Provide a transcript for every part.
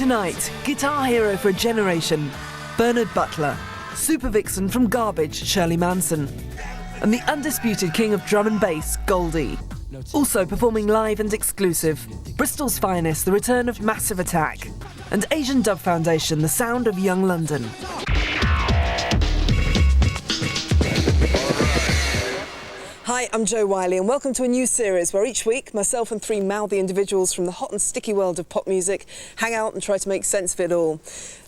Tonight, guitar hero for a generation, Bernard Butler, super vixen from Garbage, Shirley Manson, and the undisputed king of drum and bass, Goldie. Also performing live and exclusive, Bristol's finest, the return of Massive Attack, and Asian Dub Foundation, the sound of young London. Hi, I'm Jo Whiley and welcome to a new series where each week myself and three mouthy individuals from the hot and sticky world of pop music hang out and try to make sense of it all.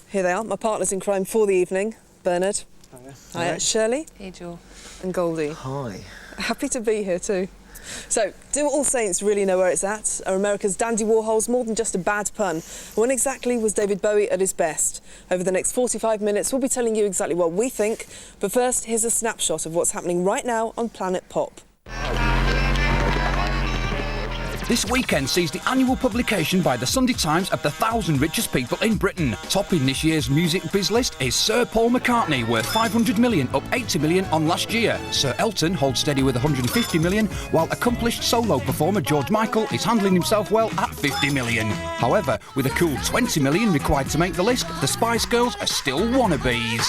Here they are, my partners in crime for the evening. Bernard. Hiya. Hi, Shirley. Hey, Jo. And Goldie. Hi. Happy to be here too. So, do All Saints really know where it's at? Are America's dandy Warhols more than just a bad pun? When exactly was David Bowie at his best? Over the next 45 minutes, we'll be telling you exactly what we think. But first, here's a snapshot of what's happening right now on Planet Pop. This weekend sees the annual publication by the Sunday Times of the 1,000 richest people in Britain. Topping this year's music biz list is Sir Paul McCartney, worth 500 million, up 80 million on last year. Sir Elton holds steady with 150 million, while accomplished solo performer George Michael is handling himself well at 50 million. However, with a cool 20 million required to make the list, the Spice Girls are still wannabes.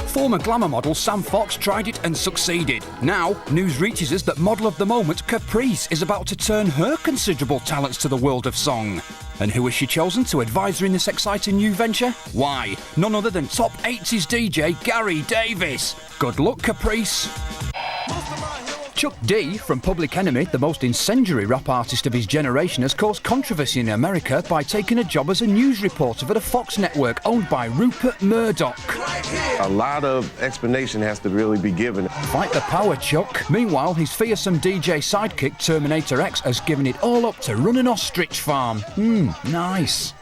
Former glamour model Sam Fox tried it and succeeded. Now, news reaches us that model of the moment Caprice is about to turn her considerable talents to the world of song. And who has she chosen to advise her in this exciting new venture? Why, none other than top 80s DJ Gary Davis. Good luck, Caprice. Chuck D from Public Enemy, the most incendiary rap artist of his generation, has caused controversy in America by taking a job as a news reporter for the Fox network owned by Rupert Murdoch. A lot of explanation has to really be given. Fight the power, Chuck. Meanwhile, his fearsome DJ sidekick, Terminator X, has given it all up to run an ostrich farm. Nice.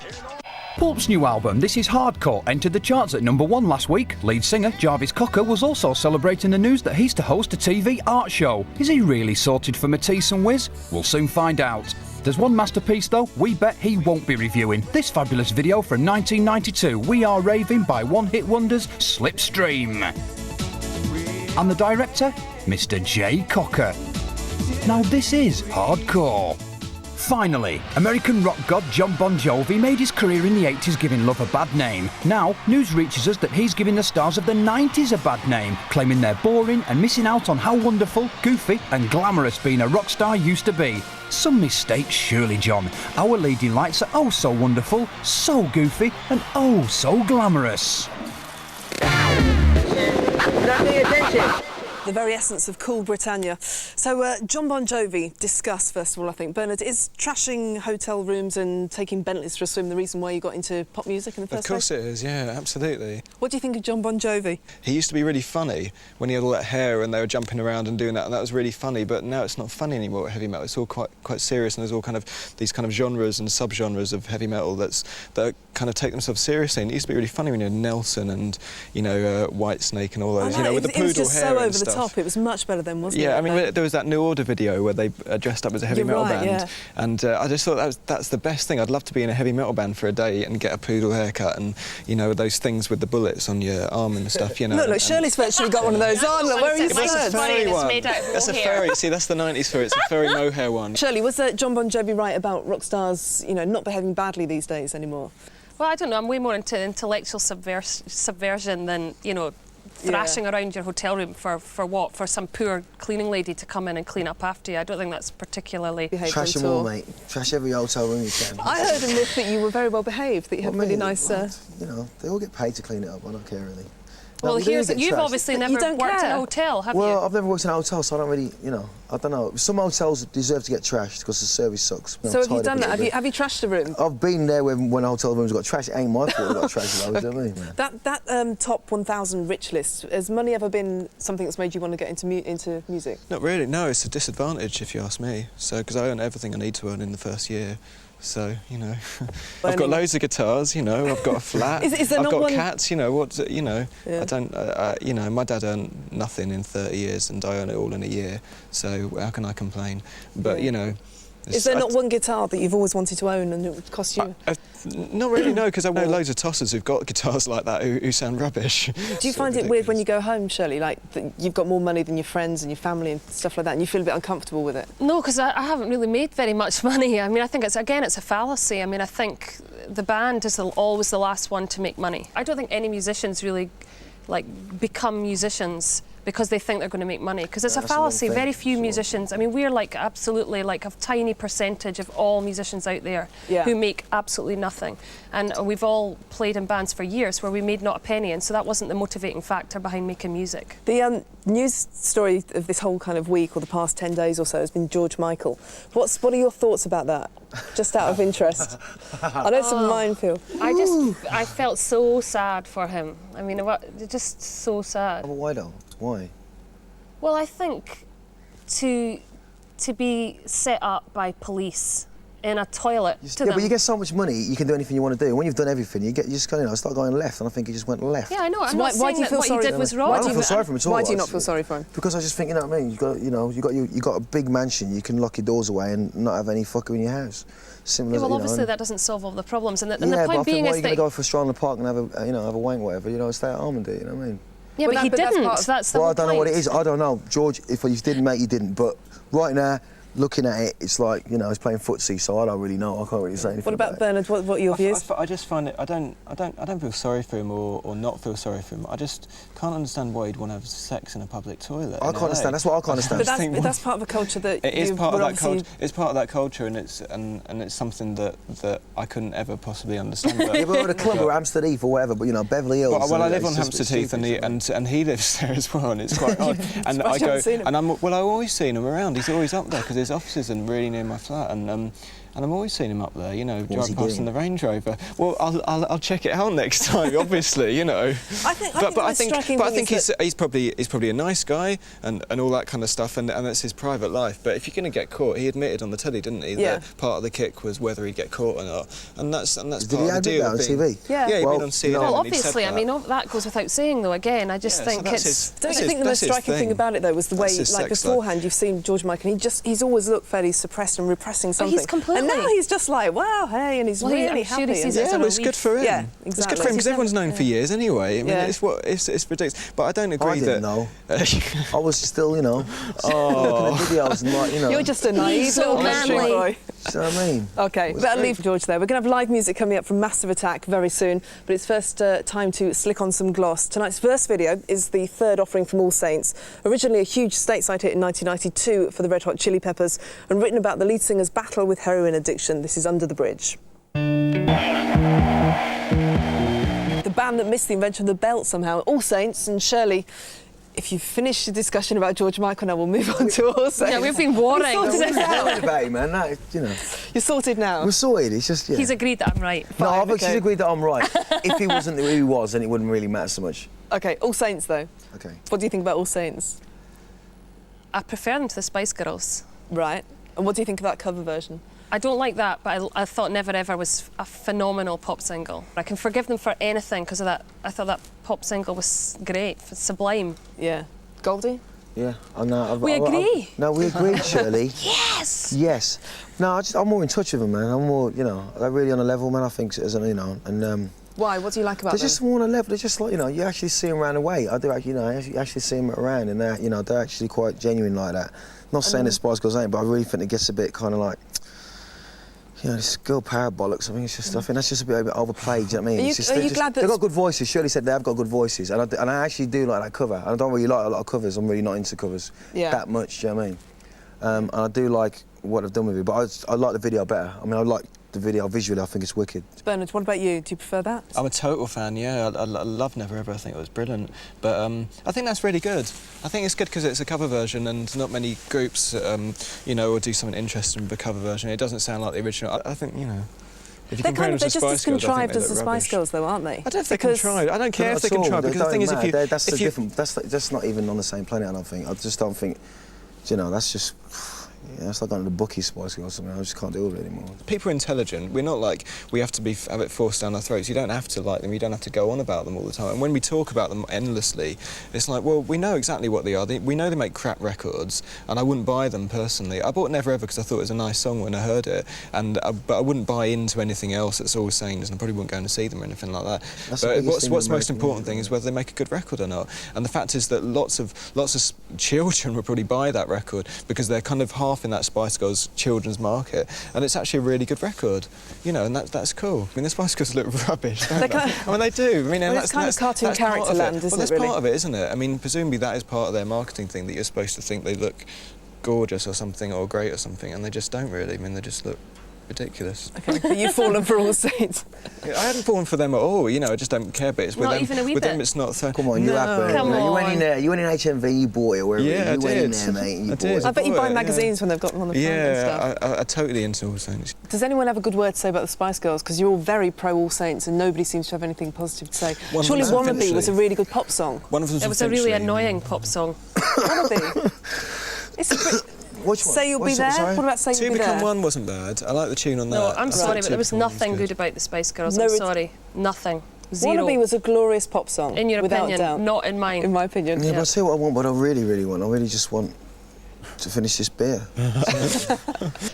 Pulp's new album, This Is Hardcore, entered the charts at #1 last week. Lead singer Jarvis Cocker was also celebrating the news that he's to host a TV art show. Is he really sorted for Matisse and Wiz? We'll soon find out. There's one masterpiece though we bet he won't be reviewing. This fabulous video from 1992, We Are Raving by one-hit wonders Slipstream. And the director, Mr. J. Cocker. Now this is hardcore. Finally, American rock god Jon Bon Jovi made his career in the 80s giving love a bad name. Now, news reaches us that he's giving the stars of the 90s a bad name, claiming they're boring and missing out on how wonderful, goofy and glamorous being a rock star used to be. Some mistakes surely, John. Our leading lights are oh so wonderful, so goofy and oh so glamorous. Not paying attention. The very essence of cool Britannia. So, Jon Bon Jovi, discuss first of all, I think. Bernard, is trashing hotel rooms and taking Bentleys for a swim the reason why you got into pop music in the first place? Of course it is, yeah, absolutely. What do you think of Jon Bon Jovi? He used to be really funny when he had all that hair and they were jumping around and doing that, and that was really funny, but now it's not funny anymore with heavy metal. It's all quite serious, and there's all kind of these kind of genres and sub-genres of heavy metal that kind of take themselves seriously. And it used to be really funny when you had Nelson and, you know, Whitesnake and all those, with the poodle hair and stuff. It was just so over the top. It was much better then, wasn't it? Yeah, I mean, there was that New Order video where they dressed up as a heavy metal band, yeah. And I just thought that's the best thing. I'd love to be in a heavy metal band for a day and get a poodle haircut and, you know, those things with the bullets on your arm and stuff, you know. Look, Shirley's virtually got one of those on. Look, where are you That's a furry one. That's a furry. See, that's the 90s for it. It's a furry mohair one. Shirley, was Jon Bon Jovi right about rock stars, you know, not behaving badly these days anymore? Well, I don't know. I'm way more into intellectual subversion than, you know, thrashing around your hotel room for what? For some poor cleaning lady to come in and clean up after you. I don't think that's particularly... Trash them all, mate. Trash every hotel room you can. I heard a myth that you were very well behaved, that you had really nice... You know, they all get paid to clean it up. I don't care, really. Well, you've obviously never worked in a hotel, have you? Well, I've never worked in a hotel, so I don't really, you know, I don't know. Some hotels deserve to get trashed because the service sucks. So have you done that? Have you trashed a room? I've been there when a hotel room's got trashed. It ain't my fault it got trashed, though, do you know what I mean? That top 1,000 rich list, has money ever been something that's made you want to get into music? Not really, no. It's a disadvantage, if you ask me. So, because I earn everything I need to earn in the first year. So, you know, I've got loads of guitars, you know, I've got a flat, I've got cats, you know, yeah. I don't, you know, my dad earned nothing in 30 years and I earn it all in a year, so how can I complain? But, you know... Is there not one guitar that you've always wanted to own and it would cost you? Not really, no, because I know loads of tossers who've got guitars like that who sound rubbish. Do you find it weird when you go home, Shirley, like that you've got more money than your friends and your family and stuff like that, and you feel a bit uncomfortable with it? No, because I haven't really made very much money. I mean, I think it's a fallacy. I mean, I think the band is always the last one to make money. I don't think any musicians really become musicians because they think they're going to make money, because it's a fallacy. Very few musicians, I mean, we're absolutely a tiny percentage of all musicians out there who make absolutely nothing, and we've all played in bands for years where we made not a penny, and so that wasn't the motivating factor behind making music. The news story of this whole kind of week or the past 10 days or so has been George Michael. What are your thoughts about that, just out of interest? I know it's a minefield. I felt so sad for him. I mean, just so sad. Why though? Why? Well, I think to be set up by police in a toilet but you get so much money, you can do anything you want to do. When you've done everything, you just start going left, and I think he just went left. Yeah, I know. So why do you feel what sorry he did was wrong. I don't feel sorry for him at all. Why do you not feel sorry for him? Because I just think, you know what I mean. You got a big mansion. You can lock your doors away and not have any fucker in your house. Simple as well, you obviously know, that doesn't solve all the problems, and the yeah, point but being why is are you that going to go for a stroll in the park and have a wank, whatever? Stay at home and do it. You know what I mean? Yeah, but he didn't. That's the whole I don't know point. what it is. I don't know, George. If he didn't, mate, he didn't. But right now, looking at it, it's like he's playing footsie, so I don't really know. I can't really say anything. What about Bernard? What are your views? I just find it. I don't feel sorry for him or not feel sorry for him. I just can't understand why he'd want to have sex in a public toilet. I can't understand. That's what I can't understand. But that's part of the culture that it is part of that culture. It's part of that culture, and it's something that I couldn't ever possibly understand. Yeah, but at a club or Hampstead Heath or whatever, but Beverly Hills. Well, I live on Hampstead Heath, and he lives there as well, and it's quite odd. And I go, and I've always seen him around. He's always up there because his offices are really near my flat, and I'm always seeing him up there, drive past in the Range Rover. Well, I'll check it out next time, obviously, I think he's probably a nice guy and all that kind of stuff, and that's his private life. But if you're going to get caught, he admitted on the telly, didn't he, that part of the kick was whether he'd get caught or not, and that's part of the deal. On TV? Yeah, he'd been on CNN. Well, obviously, I mean, that goes without saying, though. Again, I just think it's. Don't you think the most striking thing about it, though, was the way, beforehand, you've seen George Michael, and he's always looked fairly suppressed and repressing something. He's completely. And now he's just like, wow, hey, and he's really happy. It's good for him. Yeah, exactly. It's good for him because everyone's known for years anyway. I mean, it's ridiculous. But I don't agree I didn't know. I was still, looking at videos and You're just a naive little country boy. You know what I mean? OK, better leave George there. We're going to have live music coming up from Massive Attack very soon, but it's first time to slick on some gloss. Tonight's first video is the third offering from All Saints, originally a huge stateside hit in 1992 for the Red Hot Chili Peppers, and written about the lead singer's battle with heroin addiction. This is Under the Bridge. The band that missed the invention of the belt somehow, All Saints. And Shirley, if you've finished the discussion about George Michael now, we'll move on to All Saints. Yeah, we've been warning. man. You're sorted now? We're sorted, it's just, He's agreed that I'm right. Fine, no, she's agreed that I'm right. If he wasn't who he was, then it wouldn't really matter so much. OK, All Saints, though. OK. What do you think about All Saints? I prefer them to the Spice Girls. Right. And what do you think of that cover version? I don't like that, but I thought Never Ever was a phenomenal pop single. I can forgive them for anything because of that. I thought that pop single was great, sublime. Yeah. Goldie? Yeah, I know. We agree. No, we agreed, Shirley. Yes! Yes. No, I'm more in touch with them, man. I'm more, they're really on a level, man, I think, and... Why? What do you like about them? They're just more on a level. They're just like, you actually see them around the way. I do, you actually see them around, and they're actually quite genuine like that. Not saying that Spice Girls ain't, but I really think it gets a bit kind of like, this girl power bollocks. I think that's just a bit overplayed. Do you know what I mean? Are you glad that they've got good voices? Shirley said they have got good voices, and I actually do like that cover. I don't really like a lot of covers. I'm really not into covers that much. Do you know what I mean? And I do like what I've done with it, but I like the video better. I mean, I like the video visually. I think it's wicked. Bernard, what about you? Do you prefer that? I'm a total fan. Yeah, I love Never Ever. I think it was brilliant. But I think that's really good. I think it's good because it's a cover version, and not many groups, will do something interesting with a cover version. It doesn't sound like the original. I think, if you compare them to They're just as contrived as the Spice Girls, though, aren't they? I don't think they're contrived. I don't care if they're contrived, because the thing is, that's not even on the same planet. I don't think. I just don't think. That's just. Yeah, it's like going to the bookie Spice Girls or something. I just can't deal with it anymore. People are intelligent. We're not like we have to have it forced down our throats. You don't have to like them. You don't have to go on about them all the time. And when we talk about them endlessly, it's like, well, we know exactly what they are. We know they make crap records, and I wouldn't buy them personally. I bought Never Ever because I thought it was a nice song when I heard it, but I wouldn't buy into anything else that's always saying this, and I probably wouldn't go and see them or anything like that. But what's the most important thing is whether they make a good record or not. And the fact is that lots of children would probably buy that record because they're kind of half in that Spice Girls children's market, and it's actually a really good record, you know, and that's cool. I mean, the Spice Girls look rubbish, don't they? I mean, they do. I mean, well, that's it's kind of cartoon that's character part of land, it. isn't Well, that's it, really? part of it, isn't it? I mean, presumably that is part of their marketing thing, that you're supposed to think they look gorgeous or something, or great or something, and they just don't really. I mean, they just look ridiculous. Okay, but you've fallen for all saints. Yeah, I hadn't fallen for them at all, you know, I just don't care, but it's with Not them, even a wee with them bit? it's not so... Come on, you have Come you went in on. there, you went in HMV, you bought it, wherever Yeah, you I went in did. there, mate, and you I bought did. it. I bet you buy Yeah. magazines when they've got them on the front and stuff. Yeah, I'm totally into All Saints. Does anyone have a good word to say about the Spice Girls? Because you're all very pro All Saints and nobody seems to have anything positive to say. One of Surely them's Wannabe was a Finchley. really good pop song. One of them's It was a really Finchley. annoying pop song. Wannabe. It's a pretty... Which one? Say You'll Be What's that, There? sorry? What about Say Two You'll Be Become There? One wasn't bad. I like the tune on that. No, I'm I sorry, thought but there was Two Become One nothing good about the Spice Girls. No, I'm it's- sorry. Nothing. Zero. Wannabe was a glorious pop song. In your without opinion, doubt. not in mine. In my opinion. Yeah, but I'll tell you what I want, what I really, really want. I really just want to finish this beer.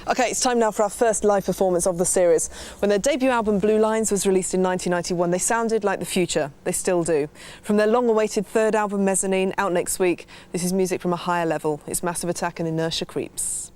OK, it's time now for our first live performance of the series. When their debut album Blue Lines was released in 1991, they sounded like the future. They still do. From their long-awaited third album Mezzanine, out next week, this is music from a higher level. It's Massive Attack and Inertia Creeps.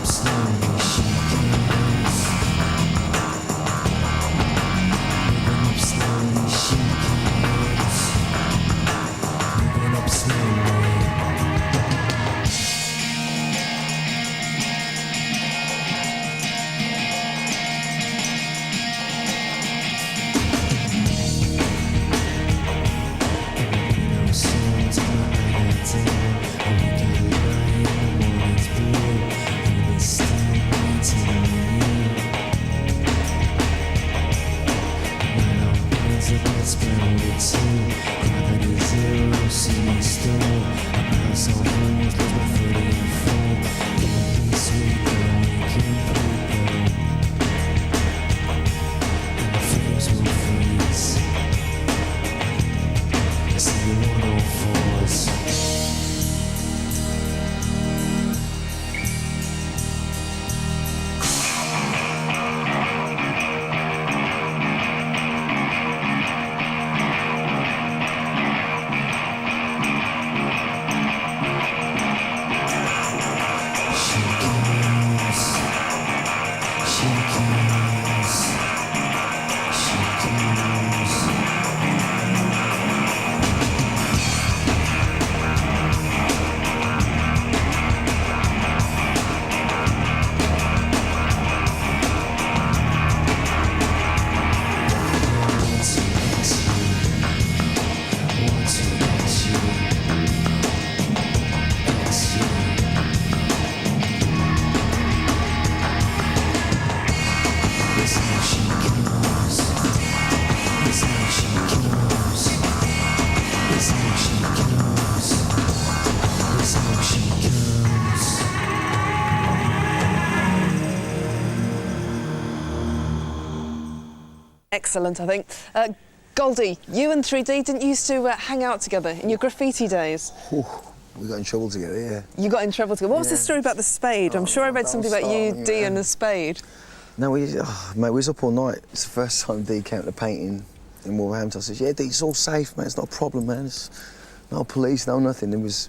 Slowly, she Excellent, I think. Goldie, you and 3D, didn't you used to hang out together in your graffiti days? Ooh, we got in trouble together, yeah. You got in trouble together. What was the story about the spade? I'm sure I read something about you, D, and the spade. No, mate, we was up all night. It's the first time D came to painting in Wolverhampton. I said, yeah, D, it's all safe, man. It's not a problem, man. It's no police, no nothing. It was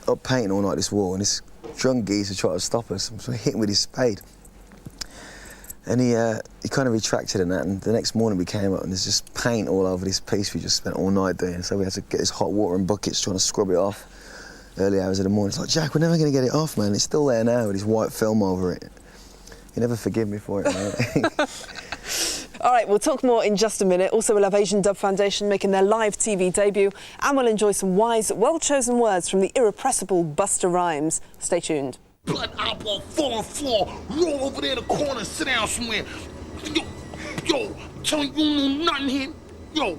up painting all night, this wall, and this drunk geezer tried to stop us. So he hit him with his spade. And he kind of retracted in that, and the next morning we came up and there's just paint all over this piece we just spent all night doing. So we had to get this hot water and buckets trying to scrub it off early hours of the morning. It's like, Jack, we're never going to get it off, man. It's still there now with this white film over it. You never forgive me for it, man. All right, we'll talk more in just a minute. Also, we'll have Asian Dub Foundation making their live TV debut, and we'll enjoy some wise, well-chosen words from the irrepressible Busta Rhymes. Stay tuned. Blood eyeball, fall on floor, roll over there in the corner, sit down somewhere. Yo, tell you don't know nothing here. Yo.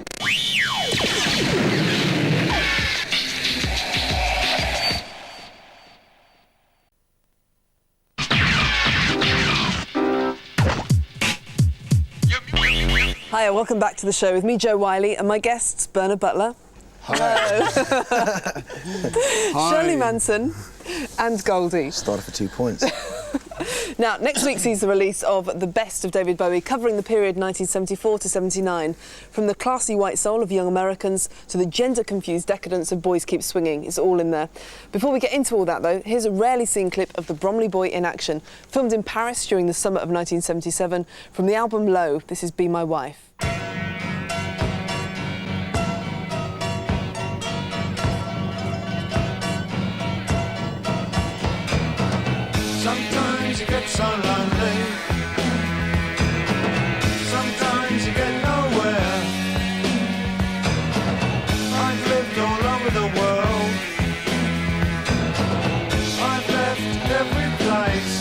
Hiya, welcome back to the show with me, Jo Whiley, and my guests, Bernard Butler. Hello. Shirley Manson and Goldie. Started for 2 points. Now, next week sees the release of The Best of David Bowie, covering the period 1974 to 79, from the classy white soul of Young Americans to the gender-confused decadence of Boys Keep Swinging. It's all in there. Before we get into all that, though, here's a rarely seen clip of the Bromley Boy in action, filmed in Paris during the summer of 1977, from the album Low. This is Be My Wife. Sometimes you get so lonely. Sometimes you get nowhere. I've lived all over the world. I've left every place.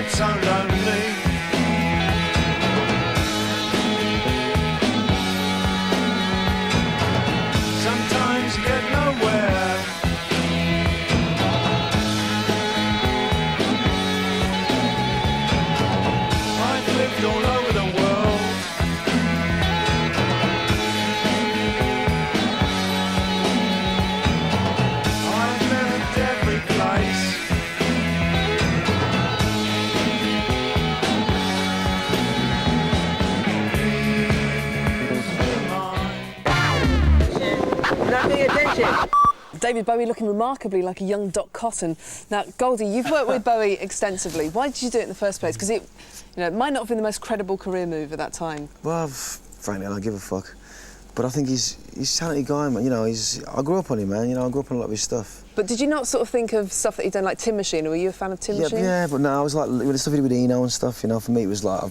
So lonely. Sometimes you get nowhere. I've lived all over the world. I've left every place. David Bowie looking remarkably like a young Doc Cotton. Now, Goldie, you've worked with Bowie extensively. Why did you do it in the first place? Because it might not have been the most credible career move at that time. Well, frankly, I don't give a fuck. But I think he's a talented guy, man. I grew up on him, man. I grew up on a lot of his stuff. But did you not sort of think of stuff that he'd done, like Tin Machine, or were you a fan of Tin Machine? Yeah, but no, I was like, with the stuff he did with Eno and stuff, for me it was like,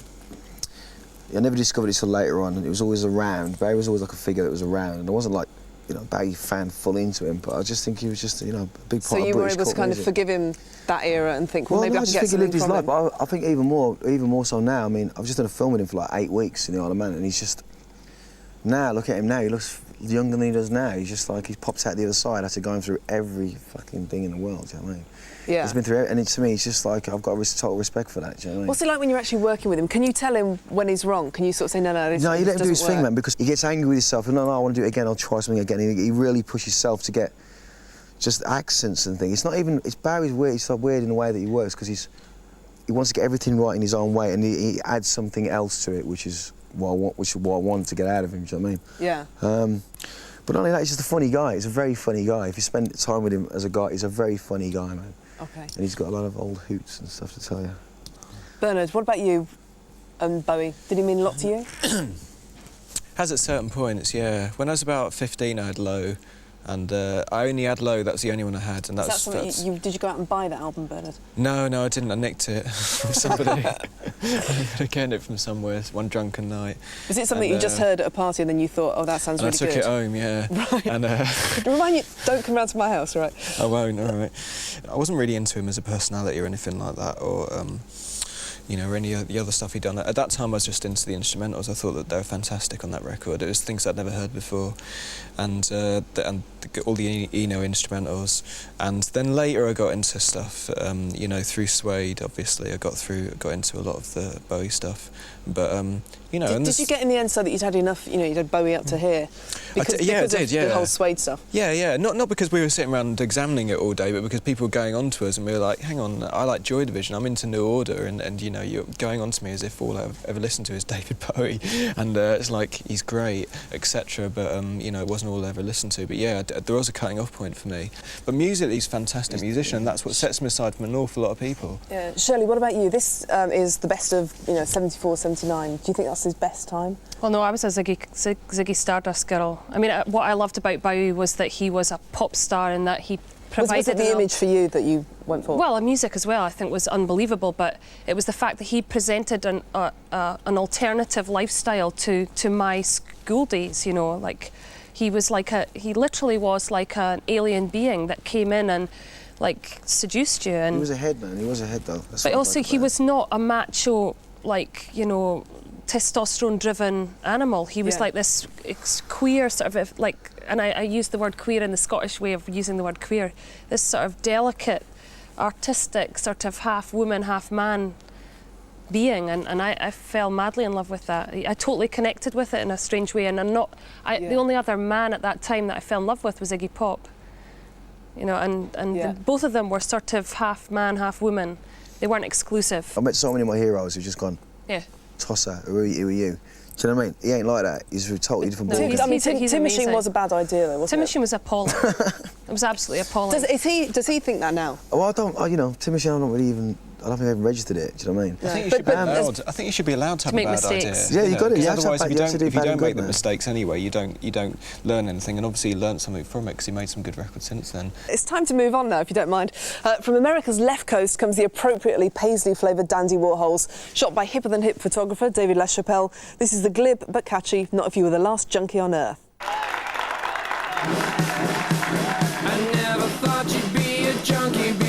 I never discovered it till later on, and it was always around. Barry was always like a figure that was around, and I wasn't like, Bowie fan full into him, but I just think he was just, a big part of British So you were able to kind of forgive him that era and think, well maybe I can get something from him? I just think he lived his life, but I think even more so now. I mean, I've just done a film with him for like 8 weeks in the Isle of Man, and he's just, now, look at him now, he looks younger than he does now. He's just like, he pops out the other side after going through every fucking thing in the world, do you know what I mean? Yeah. He's been through it, and to me, it's just like, I've got total respect for that, do you know what I mean? What's it like when you're actually working with him? Can you tell him when he's wrong? Can you sort of say, no, this No, you let him do his doesn't thing, work? man, because he gets angry with himself, and no, I want to do it again, I'll try something again. He really pushes himself to get just accents and things. It's not even, Barry's weird, he's so weird in the way that he works, because he wants to get everything right in his own way, and he adds something else to it, which is what I want to get out of him, do you know what I mean? Yeah. But not only that, he's just a funny guy. He's a very funny guy. If you spend time with him as a guy, he's a very funny guy, man. Okay. And he's got a lot of old hoots and stuff to tell you. Bernard, what about you and Bowie? Did he mean a lot to you? Has at certain points, yeah. When I was about 15, I had Low, And I only had Low, that was the only one I had. And Is that something did you go out and buy that album, Bernard? No, I didn't. I nicked it from somebody. I canned it from somewhere one drunken night. Was it something you just heard at a party and then you thought, oh, that sounds really good? I took it home, yeah. Right. And, Remind you, don't come round to my house, right? I won't, all right. I wasn't really into him as a personality or anything like that, or you know, or any of the other stuff he'd done. At that time I was just into the instrumentals. I thought that they were fantastic on that record. It was things I'd never heard before, and all the Eno instrumentals. And then later I got into stuff, you know, through Suede, obviously. I got into a lot of the Bowie stuff. But, you know... Did you get in the end so that you'd had enough, you know, you'd had Bowie up to here? Because of the whole Suede stuff? Yeah. Not because we were sitting around examining it all day, but because people were going on to us and we were like, hang on, I like Joy Division, I'm into New Order, and you know, you're going on to me as if all I've ever listened to is David Bowie, and it's like, he's great, etc., but, you know, it wasn't all I ever listened to. But yeah, there was a cutting off point for me. But musically, he's a fantastic musician, and that's what sets him aside from an awful lot of people. Yeah. Shirley, what about you? This is the best of, you know, 74, 79. Do you think that's his best time? Well, no, I was a Ziggy Stardust girl. I mean, what I loved about Bowie was that he was a pop star and that he provided... Was it the image for you that you went for? Well, music as well, I think, was unbelievable, but it was the fact that he presented an alternative lifestyle to my school days, you know, like he literally was like an alien being that came in and like seduced you. And he was a head, man. He was a head, though. But also, he was not a macho, like, you know, testosterone-driven animal. He was like this queer sort of, like, and I use the word queer in the Scottish way of using the word queer, this sort of delicate, artistic, sort of half woman, half man being, and I fell madly in love with that. I totally connected with it in a strange way, and the only other man at that time that I fell in love with was Iggy Pop. You know, and both of them were sort of half man, half woman. They weren't exclusive. I met so many of my heroes who've just gone, yeah. Tosser, who are you? Do you know what I mean? He ain't like that. He's a totally different ballgame. I mean, Tin Machine was a bad idea, though, wasn't it? Tin Machine was appalling. It was absolutely appalling. Does he think that now? Well, you know, Tin Machine, I don't think I've ever registered it. Do you know what I mean? I think you should be allowed to have a bad mistakes. idea. Yeah, you got it. Otherwise, if you don't make the mistakes anyway, you don't learn anything. And obviously, he learned something from it because he made some good records since then. It's time to move on now, if you don't mind. From America's left coast comes the appropriately paisley-flavoured Dandy Warhols, shot by hipper-than-hip photographer David LaChapelle. This is the glib but catchy Not If You Were the Last Junkie on Earth. I never thought you'd be a junkie.